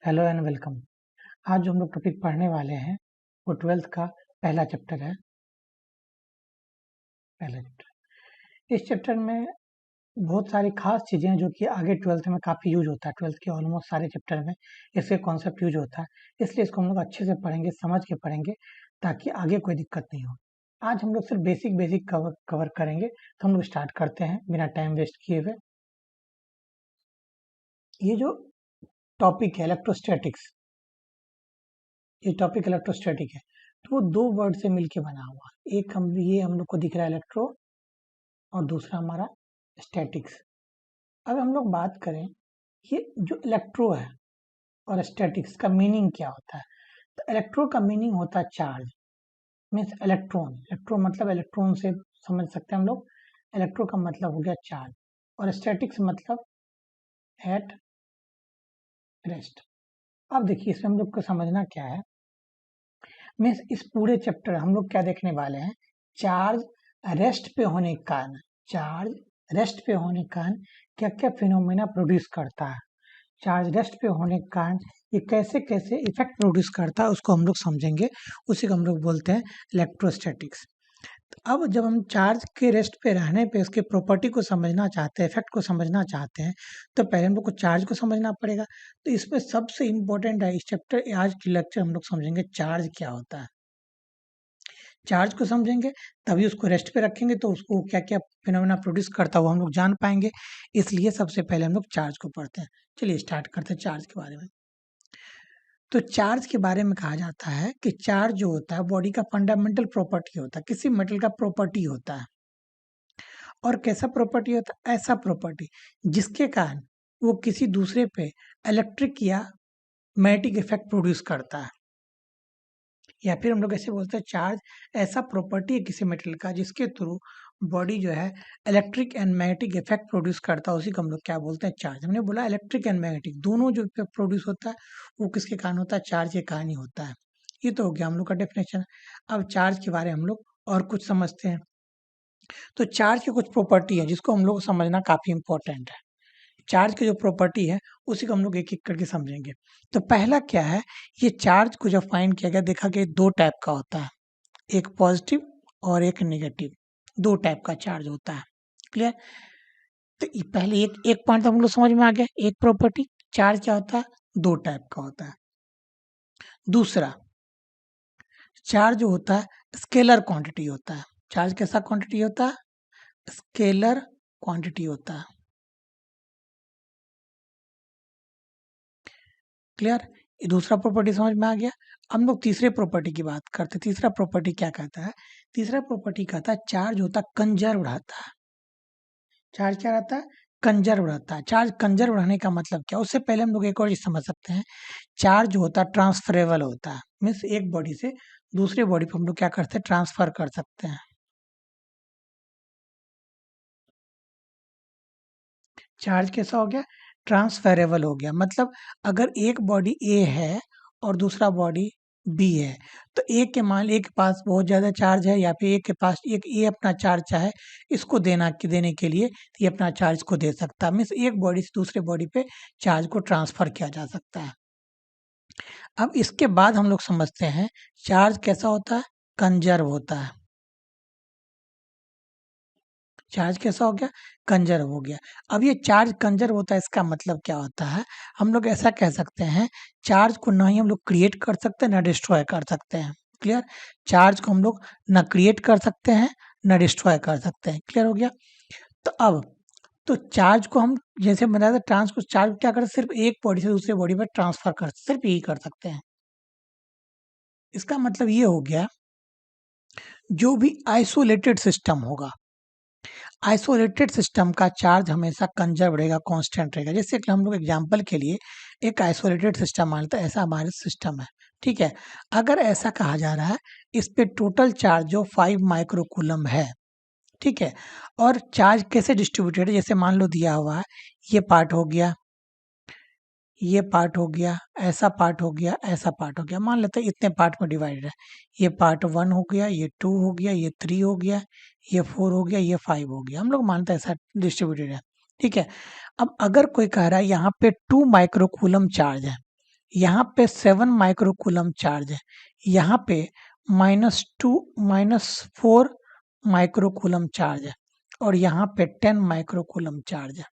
Hello and welcome. आज जो हम लोग टॉपिक पढ़ने वाले हैं वो ट्वेल्थ का पहला चैप्टर है। पहला चैप्टर, इस चैप्टर में बहुत सारी खास चीज़ें हैं जो कि आगे ट्वेल्थ में काफ़ी यूज होता है। ट्वेल्थ के ऑलमोस्ट सारे चैप्टर में इसके कॉन्सेप्ट यूज होता है, इसलिए इसको हम लोग अच्छे से पढ़ेंगे, समझ के पढ़ेंगे ताकि आगे कोई दिक्कत नहीं हो। आज हम लोग सिर्फ बेसिक बेसिक कवर करेंगे, तो हम लोग स्टार्ट करते हैं बिना टाइम वेस्ट किए हुए। ये जो टॉपिक है इलेक्ट्रोस्टैटिक्स, ये टॉपिक इलेक्ट्रोस्टैटिक है, तो वो दो वर्ड से मिलके बना हुआ। एक हम लोग को दिख रहा है इलेक्ट्रो, और दूसरा हमारा स्टैटिक्स। अब हम लोग बात करें ये जो इलेक्ट्रो है और स्टैटिक्स का मीनिंग क्या होता है। तो इलेक्ट्रो का मीनिंग होता है चार्ज, मीन्स इलेक्ट्रॉन। इलेक्ट्रो मतलब इलेक्ट्रॉन से समझ सकते हैं हम लोग। इलेक्ट्रो का मतलब हो गया चार्ज, और स्टैटिक्स मतलब एट रेस्ट। अब देखिए इसमें हम लोग को समझना क्या है। मीन्स इस पूरे चैप्टर हम लोग क्या देखने वाले हैं, चार्ज रेस्ट पे होने के कारण, चार्ज रेस्ट पे होने के कारण क्या क्या फिनोमेना प्रोड्यूस करता है। चार्ज रेस्ट पे होने के कारण ये कैसे कैसे इफेक्ट प्रोड्यूस करता है उसको हम लोग समझेंगे। उसी को हम लोग बोलते हैं इलेक्ट्रोस्टैटिक्स। अब जब हम चार्ज के रेस्ट पे रहने पे उसके प्रॉपर्टी को समझना चाहते हैं, इफेक्ट को समझना चाहते हैं, तो पहले हम लोग को चार्ज को समझना पड़ेगा। तो इसमें सबसे इम्पोर्टेंट है इस चैप्टर, आज की लेक्चर हम लोग समझेंगे चार्ज क्या होता है। चार्ज को समझेंगे तभी उसको रेस्ट पे रखेंगे तो उसको क्या क्या फिनोमेना प्रोड्यूस करता है वो हम लोग जान पाएंगे। इसलिए सबसे पहले हम लोग चार्ज को पढ़ते हैं। चलिए स्टार्ट करते हैं चार्ज के बारे में। तो चार्ज के बारे में कहा जाता है कि चार्ज जो होता है बॉडी का फंडामेंटल प्रॉपर्टी होता है, किसी मेटल का प्रॉपर्टी होता है। और कैसा प्रॉपर्टी होता है, ऐसा प्रॉपर्टी जिसके कारण वो किसी दूसरे पे इलेक्ट्रिक या मैग्नेटिक इफेक्ट प्रोड्यूस करता है। या फिर हम लोग ऐसे बोलते हैं चार्ज ऐसा प्रॉपर्टी है किसी मेटल का जिसके थ्रू बॉडी जो है electric and magnetic effect produce करता है, उसी को हम लोग क्या बोलते हैं, चार्ज। हमने बोला इलेक्ट्रिक एंड मैग्नेटिक दोनों जो इफेक्ट प्रोड्यूस होता है वो किसके कारण होता है, चार्ज के कारण ही होता है। ये तो हो गया हम लोग का डेफिनेशन। अब चार्ज के बारे में हम लोग और कुछ समझते हैं। तो चार्ज की कुछ प्रॉपर्टी है जिसको हम लोग समझना काफी इंपॉर्टेंट है। चार्ज की जो प्रॉपर्टी है उसी को हम लोग एक एक करके समझेंगे। तो पहला क्या है, ये चार्ज को जब फाइंड किया गया देखा कि दो टाइप का होता है, एक पॉजिटिव और एक नेगेटिव। दो टाइप का चार्ज होता है। क्लियर। तो पहले एक एक पॉइंट तो हम लोग समझ में आ गया, एक प्रॉपर्टी चार्ज क्या होता है, दो टाइप का होता है। दूसरा, चार्ज जो होता है स्केलर क्वांटिटी होता है। चार्ज कैसा क्वांटिटी होता है, स्केलर क्वांटिटी होता है। क्लियर। ये दूसरा प्रॉपर्टी समझ में आ गया। हम लोग तीसरे प्रॉपर्टी की बात करते हैं। तीसरा प्रॉपर्टी क्या कहता है, तीसरा प्रॉपर्टी कहता है चार्ज होता है कंजर्व रहता है। चार्ज क्या रहता है, कंजर्व रहता है। चार्ज कंजर्व रहने का मतलब क्या, उससे पहले हम लोग एक और चीज समझ सकते हैं। चार्ज जो होता है ट्रांसफरेबल होता है, मीन्स एक बॉडी से दूसरे बॉडी पे हम लोग क्या करते हैं, ट्रांसफर कर सकते हैं। चार्ज कैसा हो गया, ट्रांसफरेबल हो गया। मतलब अगर एक बॉडी ए है और दूसरा बॉडी बी है, तो एक के मान एक के पास बहुत ज्यादा चार्ज है, या फिर एक के पास एक ए अपना चार्ज चाहे इसको देने के लिए तो ये अपना चार्ज को दे सकता है। मीन्स एक बॉडी से दूसरे बॉडी पे चार्ज को ट्रांसफर किया जा सकता है। अब इसके बाद हम लोग समझते हैं चार्ज कैसा होता है, कंजर्व होता है। चार्ज कैसा हो गया, कंजर्व हो गया। अब ये चार्ज कंजर्व होता है, इसका मतलब क्या होता है, हम लोग ऐसा कह सकते हैं चार्ज को ना ही हम लोग क्रिएट कर सकते हैं ना डिस्ट्रॉय कर सकते हैं। क्लियर। चार्ज को हम लोग ना क्रिएट कर सकते हैं ना डिस्ट्रॉय कर सकते हैं। क्लियर हो गया। तो अब तो चार्ज को हम जैसे बताया था, चार्ज क्या कर सिर्फ एक बॉडी से दूसरे बॉडी पर ट्रांसफर कर सिर्फ यही कर सकते हैं। इसका मतलब ये हो गया जो भी आइसोलेटेड सिस्टम होगा, आइसोलेटेड सिस्टम का चार्ज हमेशा कंजर्व रहेगा, कांस्टेंट रहेगा। जैसे कि हम लोग एग्जांपल के लिए एक आइसोलेटेड सिस्टम मान लेते हैं, ऐसा हमारा सिस्टम है। ठीक है। अगर ऐसा कहा जा रहा है इस पे टोटल चार्ज जो 5 माइक्रोकूलम है, ठीक है, और चार्ज कैसे डिस्ट्रीब्यूटेड है, जैसे मान लो दिया हुआ है ये पार्ट हो गया, ये पार्ट हो गया, ऐसा पार्ट हो गया, ऐसा पार्ट हो गया, मान लेते हैं इतने पार्ट में डिवाइडेड है। ये पार्ट 1 हो गया, ये 2 हो गया, ये 3 हो गया, ये 4 हो गया, ये 5 हो गया। हम लोग मानते हैं ऐसा डिस्ट्रीब्यूटेड है। ठीक है। अब अगर कोई कह रहा है यहाँ पे 2 माइक्रोकूलम चार्ज है, यहाँ पे 7 माइक्रोकूलम चार्ज है, यहाँ पे -4 माइक्रोकूलम चार्ज है और यहाँ पे 10 माइक्रोकूलम चार्ज है।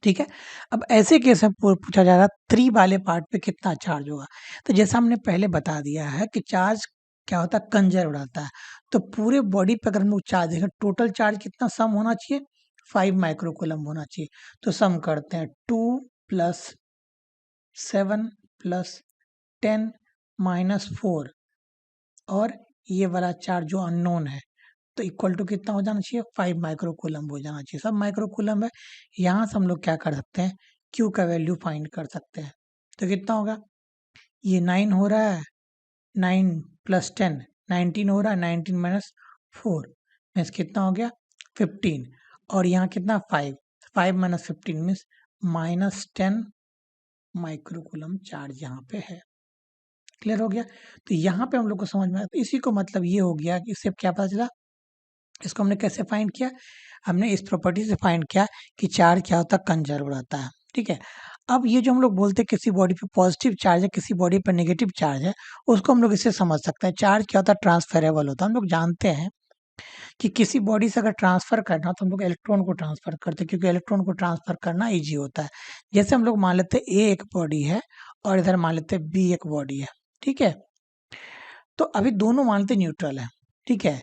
ठीक है, अब ऐसे केस में पूछा जा रहा 3 वाले पार्ट पे कितना चार्ज होगा। तो जैसा हमने पहले बता दिया है कि चार्ज क्या होता है, कंजर्व रहता है। तो पूरे बॉडी पे अगर हम लोग चार्ज देखें, टोटल चार्ज कितना सम होना चाहिए, 5 माइक्रोकूलम होना चाहिए। तो सम करते हैं, 2 + 7 + 10 - 4 और ये वाला चार्ज जो अननोन है, तो इक्वल टू कितना हो जाना चाहिए, 5 माइक्रोकूलम हो जाना चाहिए। सब माइक्रोकूलम है। यहाँ से हम लोग क्या कर सकते हैं, क्यू का वैल्यू फाइंड कर सकते हैं। तो कितना होगा, ये 9 हो रहा है, 9 + 10 19 हो रहा है, 19 - 4 मीन्स कितना हो गया, 15। और यहाँ कितना, 5 - 15 मीन्स -10 माइक्रोकूलम चार्ज यहाँ पे है। क्लियर हो गया। तो यहाँ पे हम लोग को समझ में आया। तो इसी को मतलब ये हो गया कि इससे क्या पता चला, इसको हमने कैसे फाइंड किया, हमने इस प्रॉपर्टी से फाइंड किया कि चार्ज क्या होता है, कंजर्व रहता है। ठीक है, अब ये जो हम लोग बोलते हैं किसी बॉडी पे पॉजिटिव चार्ज है, किसी बॉडी पे नेगेटिव चार्ज है, उसको हम लोग इससे समझ सकते हैं। चार्ज क्या होता है, ट्रांसफरेबल होता है। हम लोग जानते हैं कि किसी बॉडी से अगर ट्रांसफर करना तो हम लोग इलेक्ट्रॉन को ट्रांसफर करते हैं, क्योंकि इलेक्ट्रॉन को ट्रांसफर करना ईजी होता है। जैसे हम लोग मान लेते हैं ए एक बॉडी है और इधर मान लेते हैं बी एक बॉडी है। ठीक है, तो अभी दोनों मानते न्यूट्रल है। ठीक है,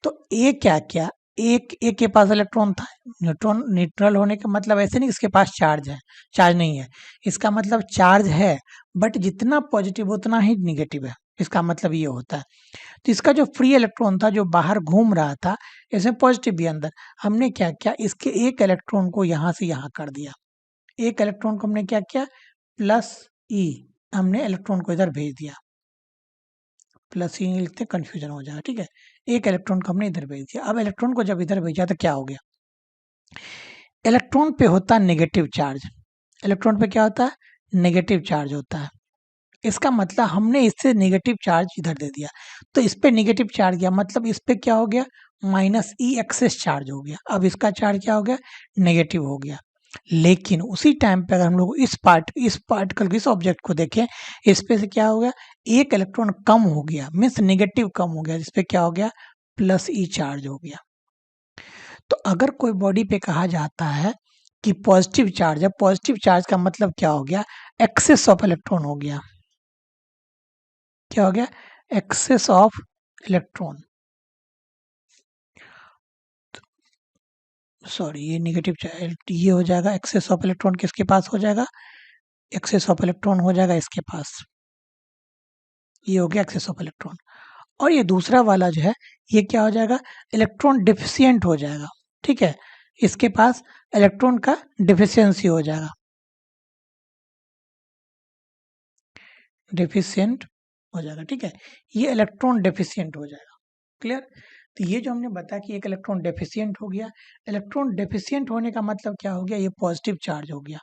तो ए क्या क्या, एक के पास इलेक्ट्रॉन था, न्यूट्रॉन न्यूट्रल होने का मतलब ऐसे नहीं इसके पास चार्ज है, चार्ज नहीं है। इसका मतलब चार्ज है, बट जितना पॉजिटिव उतना ही निगेटिव है, इसका मतलब ये होता है। तो इसका जो फ्री इलेक्ट्रॉन था, जो बाहर घूम रहा था, इसमें पॉजिटिव भी अंदर, हमने क्या किया, इसके एक इलेक्ट्रॉन को यहाँ से यहाँ कर दिया। एक इलेक्ट्रॉन को हमने क्या किया, +E, हमने इलेक्ट्रॉन को इधर भेज दिया। +E नहीं लिखते, कंफ्यूजन हो जाएगा। ठीक है, एक इलेक्ट्रॉन को हमने इधर भेज दिया। अब इलेक्ट्रॉन को जब इधर भेजा तो क्या हो गया, इलेक्ट्रॉन पे होता है नेगेटिव चार्ज। इलेक्ट्रॉन पे क्या होता है, नेगेटिव चार्ज होता है। इसका मतलब हमने इससे नेगेटिव चार्ज इधर दे दिया, तो इस पे नेगेटिव चार्ज गया, मतलब इस पे क्या हो गया, -E एक्सेस चार्ज हो गया। अब इसका चार्ज क्या हो गया, नेगेटिव हो गया। लेकिन उसी टाइम पे अगर हम लोग इस पार्टिकल इस ऑब्जेक्ट को देखें, इस पे से क्या हो गया, एक इलेक्ट्रॉन कम हो गया, मीन्स नेगेटिव कम हो गया, जिसपे क्या हो गया, +E चार्ज हो गया। तो अगर कोई बॉडी पे कहा जाता है कि पॉजिटिव चार्ज है, पॉजिटिव चार्ज का मतलब क्या हो गया, एक्सेस ऑफ इलेक्ट्रॉन हो गया। क्या हो गया, एक्सेस ऑफ इलेक्ट्रॉन, सॉरी ये नेगेटिव चार्ज, ये हो जाएगा एक्सेस ऑफ इलेक्ट्रॉन, किसके पास हो जाएगा, एक्सेस ऑफ इलेक्ट्रॉन हो जाएगा इसके पास। ये हो गया एक्सेस ऑफ इलेक्ट्रॉन। और ये दूसरा वाला जो है, ये क्या हो जाएगा, इलेक्ट्रॉन डिफिशियंट हो जाएगा। ठीक है, इसके पास इलेक्ट्रॉन का डिफिशियंसी हो जाएगा, डिफिशियंट हो जाएगा। ठीक है, ये इलेक्ट्रॉन डेफिशिएंट हो जाएगा। क्लियर। तो ये जो हमने बताया कि एक इलेक्ट्रॉन डेफिशिएंट हो गया, इलेक्ट्रॉन डेफिशिएंट होने का मतलब क्या हो गया, ये पॉजिटिव चार्ज हो गया।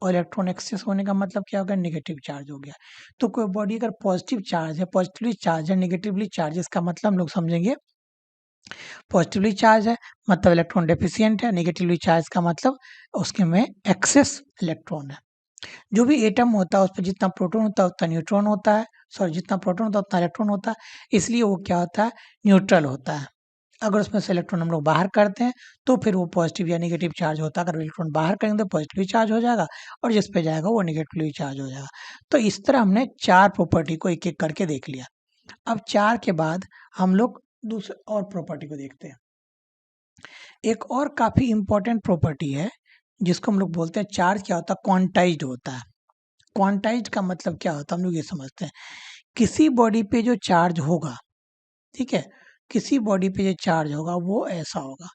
और इलेक्ट्रॉन एक्सेस होने का मतलब क्या हो गया, नेगेटिव चार्ज हो गया। तो कोई बॉडी अगर पॉजिटिव चार्ज है, पॉजिटिवली चार्ज है, नेगेटिवली चार्ज, इसका मतलब हम लोग समझेंगे पॉजिटिवली चार्ज है मतलब इलेक्ट्रॉन डेफिशिएंट है, नेगेटिवली चार्ज का मतलब उसके में एक्सेस इलेक्ट्रॉन है। जो भी एटम होता है उस पर जितना प्रोटॉन होता है उतना न्यूट्रॉन होता है, सॉरी जितना प्रोटॉन होता है उतना इलेक्ट्रॉन होता है, इसलिए वो क्या होता है, न्यूट्रल होता है। अगर उसमें से इलेक्ट्रॉन हम लोग बाहर करते हैं तो फिर वो पॉजिटिव या नेगेटिव चार्ज होता है। अगर इलेक्ट्रॉन बाहर करेंगे तो पॉजिटिवली चार्ज हो जाएगा और जिस पे जाएगा वो नेगेटिवली चार्ज हो जाएगा। तो इस तरह हमने 4 प्रॉपर्टी को एक एक करके देख लिया। अब 4 के बाद हम लोग दूसरे और प्रॉपर्टी को देखते हैं। एक और काफी इंपॉर्टेंट प्रॉपर्टी है जिसको हम लोग बोलते हैं, चार्ज क्या होता है, क्वांटाइज्ड होता है। क्वांटाइज्ड का मतलब क्या होता है, हम लोग ये समझते हैं, किसी बॉडी पे जो चार्ज होगा, ठीक है, किसी बॉडी पे जो चार्ज होगा वो ऐसा होगा,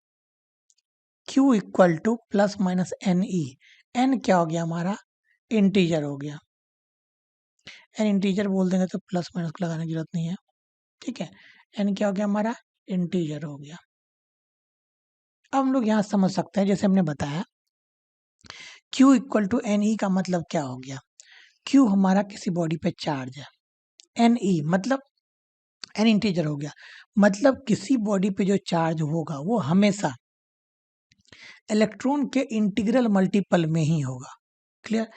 Q = ±NE। N क्या हो गया हमारा, इंटीजर हो गया। N इंटीजर बोल देंगे तो प्लस माइनस को लगाने की जरूरत नहीं है। ठीक है, N क्या हो गया हमारा, इंटीजर हो गया। अब हम लोग यहाँ समझ सकते हैं, जैसे हमने बताया Q = NE का मतलब क्या हो गया, Q हमारा किसी बॉडी पे चार्ज है, NE मतलब N इंटीजर हो गया, मतलब किसी बॉडी पे जो चार्ज होगा वो हमेशा इलेक्ट्रॉन के इंटीग्रल मल्टीपल में ही होगा। क्लियर।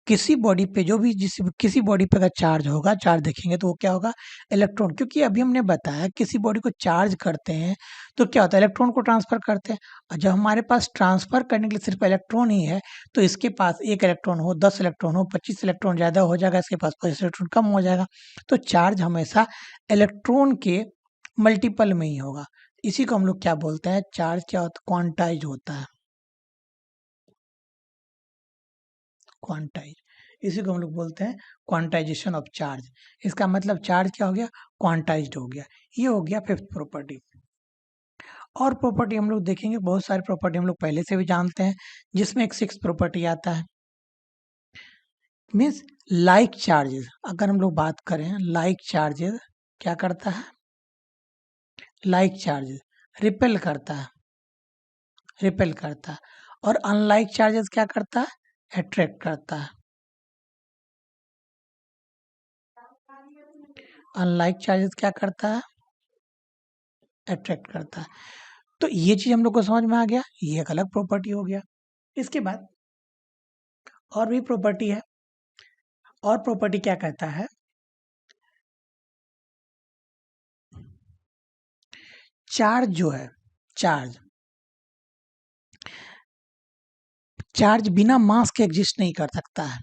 किसी बॉडी पे जो भी किसी बॉडी पे अगर चार्ज होगा, चार्ज देखेंगे तो वो क्या होगा, इलेक्ट्रॉन। क्योंकि अभी हमने बताया किसी बॉडी को चार्ज करते हैं तो क्या होता है, इलेक्ट्रॉन को ट्रांसफर करते हैं। और जब हमारे पास ट्रांसफर करने के लिए सिर्फ इलेक्ट्रॉन ही है, तो इसके पास एक इलेक्ट्रॉन हो, 10 इलेक्ट्रॉन हो, 25 इलेक्ट्रॉन ज्यादा हो जाएगा, इसके पास 25 इलेक्ट्रॉन कम हो जाएगा। तो चार्ज हमेशा इलेक्ट्रॉन के मल्टीपल में ही होगा। इसी को हम लोग क्या बोलते हैं, चार्ज क्या होता है, क्वांटाइज होता है, क्वांटाइज। इसी को हम लोग बोलते हैं क्वांटाइजेशन ऑफ चार्ज। इसका मतलब चार्ज क्या हो गया, क्वांटाइज्ड हो गया। ये हो गया फिफ्थ प्रॉपर्टी। और प्रॉपर्टी हम लोग देखेंगे, बहुत सारी प्रॉपर्टी हम लोग पहले से भी जानते हैं, जिसमें एक सिक्स प्रॉपर्टी आता है, मीन्स लाइक चार्जेस। अगर हम लोग बात करें लाइक चार्जेस क्या करता है, लाइक चार्जेस रिपेल करता है, रिपेल करता है। और अनलाइक चार्जेस क्या करता है, अट्रैक्ट करता है। अनलाइक चार्जेस क्या करता है, अट्रैक्ट करता है। तो ये चीज हम लोग को समझ में आ गया, ये एक अलग प्रॉपर्टी हो गया। इसके बाद और भी प्रॉपर्टी है। और प्रॉपर्टी क्या कहता है, चार्ज जो है, चार्ज, चार्ज बिना मास के एग्जिस्ट नहीं कर सकता है।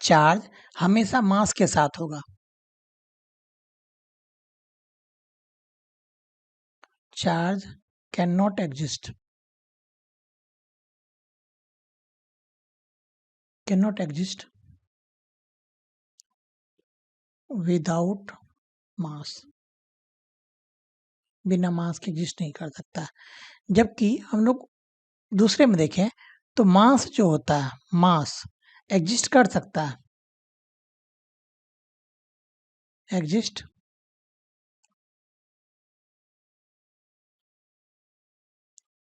चार्ज हमेशा मास के साथ होगा। Charge can not exist, can not exist without mass, बिना मास के एग्जिस्ट नहीं कर सकता। जबकि हम लोग दूसरे में देखें तो मास जो होता है, मास एग्जिस्ट कर सकता है, एग्जिस्ट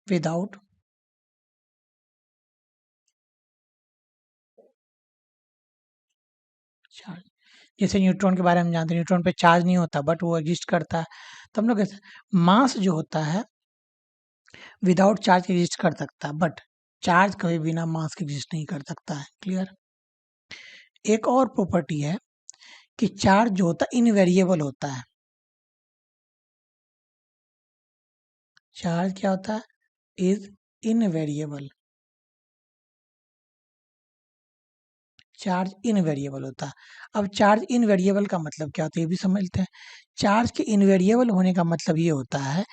विदाउट चार्ज। जैसे न्यूट्रॉन के बारे में जानते हैं, न्यूट्रॉन पे चार्ज नहीं होता बट वो एग्जिस्ट करता है। तो हम लोग कैसे, मास जो होता है विदाउट चार्ज एग्जिस्ट कर सकता है, बट चार्ज कभी बिना मास के एग्जिस्ट नहीं कर सकता है। क्लियर। एक और प्रॉपर्टी है कि चार्ज जो होता है इनवेरिएबल होता है। चार्ज क्या होता है, इज इनवेरिएबल। चार्ज इनवेरिएबल होता है। अब चार्ज इनवेरिएबल का मतलब क्या होता है, ये भी समझते हैं। चार्ज के इनवेरिएबल होने का मतलब ये होता है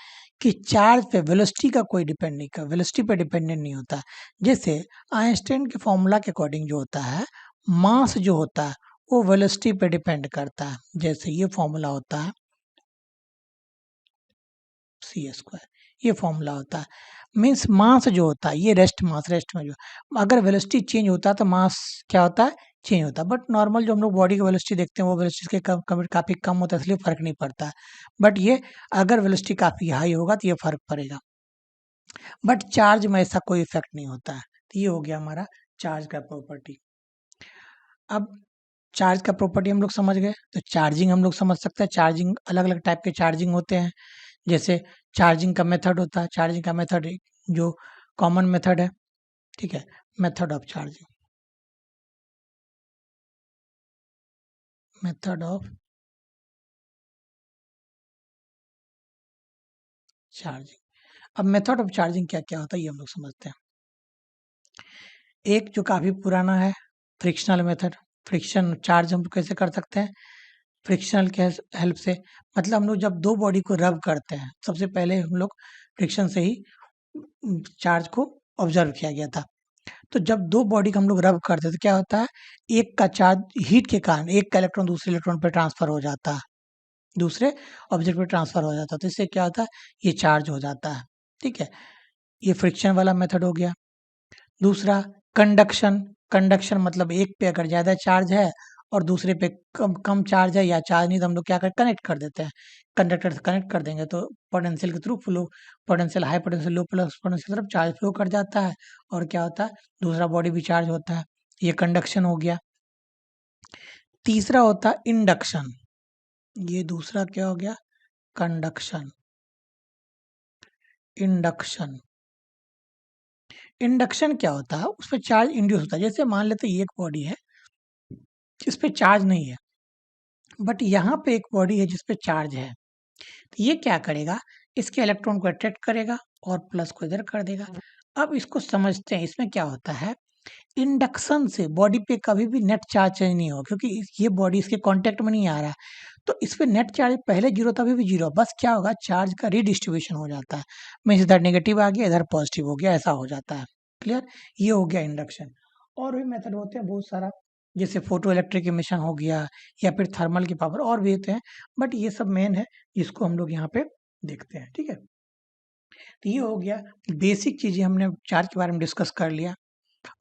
कि चार्ज पे वेलोसिटी का कोई डिपेंड नहीं कर, वेलोसिटी पे डिपेंडेंट नहीं होता। जैसे आइंस्टाइन के फॉर्मूला के अकॉर्डिंग जो होता है, मास जो होता है वो वेलोसिटी पे डिपेंड करता है। जैसे ये फॉर्मूला होता है सी स्क्वायर, ये फॉर्मूला होता है। मीन्स मास जो होता है ये रेस्ट मास, रेस्ट में जो अगर वेलोसिटी चेंज होता है तो मास क्या होता है, चेंज होता है। बट नॉर्मल जो हम लोग बॉडी की वेलोसिटी देखते हैं वो वेलोसिटी के काफी कम होता है, इसलिए फर्क नहीं पड़ता है। बट ये अगर वेलोसिटी काफी हाई होगा तो ये फर्क पड़ेगा। बट चार्ज में ऐसा कोई इफेक्ट नहीं होता है। तो ये हो गया हमारा चार्ज का प्रॉपर्टी। अब चार्ज का प्रॉपर्टी हम लोग समझ गए, तो चार्जिंग हम लोग समझ सकते हैं। चार्जिंग अलग अलग टाइप के चार्जिंग होते हैं। जैसे चार्जिंग का मेथड होता है, चार्जिंग का मेथड जो कॉमन मेथड है, ठीक है, method of charging, method of charging. अब मेथड ऑफ चार्जिंग क्या क्या होता है ये हम लोग समझते हैं। एक जो काफी पुराना है, फ्रिक्शनल मेथड। फ्रिक्शन चार्ज हम लोग कैसे कर सकते हैं, फ्रिक्शनल के हेल्प से। मतलब हम लोग जब दो बॉडी को रब करते हैं, सबसे पहले हम लोग फ्रिक्शन से ही चार्ज को ऑब्जर्व किया गया था। तो जब दो बॉडी को हम लोग रब करते हैं तो क्या होता है, एक का चार्ज हीट के कारण एक का इलेक्ट्रॉन दूसरे इलेक्ट्रॉन पर ट्रांसफर हो जाता है, दूसरे ऑब्जेक्ट पे ट्रांसफर हो जाता है। तो इससे क्या होता है, ये चार्ज हो जाता है। ठीक है, ये फ्रिक्शन वाला मेथड हो गया। दूसरा कंडक्शन, कंडक्शन मतलब एक पे अगर ज्यादा चार्ज है और दूसरे पे कम कम चार्ज है या चार्ज नहीं, तो हम लोग क्या कर कनेक्ट कर देते हैं, कंडक्टर से कनेक्ट कर देंगे तो पोटेंशियल के through flow, potential high potential low plus potential तरफ चार्ज फ्लो कर जाता है और क्या होता है, दूसरा बॉडी भी चार्ज होता है। ये कंडक्शन हो गया। तीसरा होता है इंडक्शन, ये दूसरा क्या हो गया, कंडक्शन, इंडक्शन। इंडक्शन क्या होता है, उसमें चार्ज इंड्यूस होता है। जैसे मान लेते ये एक बॉडी है जिस पे चार्ज नहीं है, बट यहाँ पे एक बॉडी है जिस पे चार्ज है। तो ये क्या करेगा, इसके इलेक्ट्रॉन को अट्रैक्ट करेगा और प्लस को इधर कर देगा। अब इसको समझते हैं, इसमें क्या होता है, इंडक्शन से बॉडी पे कभी भी नेट चार्ज चेंज नहीं होगा, क्योंकि ये बॉडी इसके कांटेक्ट में नहीं आ रहा है। तो इस पे नेट चार्ज पहले जीरो था, अभी भी जीरो, बस क्या होगा, चार्ज का रिडिस्ट्रीब्यूशन हो जाता है। मीन्स इधर नेगेटिव आ गया, इधर पॉजिटिव हो गया, ऐसा हो जाता है। क्लियर, ये हो गया इंडक्शन। और भी मेथड होते हैं बहुत सारा, जैसे फोटो इलेक्ट्रिक इमिशन हो गया, या फिर थर्मल की पावर, और भी होते हैं, बट ये सब मेन है जिसको हम लोग यहाँ पे देखते हैं। ठीक है, तो ये हो गया बेसिक चीजें, हमने चार्ज के बारे में डिस्कस कर लिया।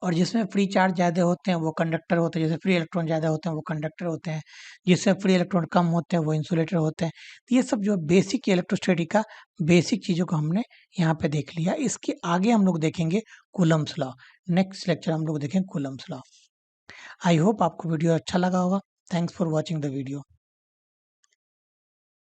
और जिसमें फ्री चार्ज ज़्यादा होते हैं वो कंडक्टर होते हैं, जैसे फ्री इलेक्ट्रॉन ज़्यादा होते हैं वो कंडक्टर होते हैं, जिससे फ्री इलेक्ट्रॉन कम होते हैं वो इंसुलेटर होते हैं। तो ये सब जो बेसिक इलेक्ट्रोस्टैटिक का बेसिक चीज़ों को हमने यहाँ पे देख लिया। इसके आगे हम लोग देखेंगे कूलम्स लॉ। नेक्स्ट लेक्चर हम लोग देखेंगे कूलम्स लॉ। आई होप आपको वीडियो अच्छा लगा होगा। Thanks for watching the video.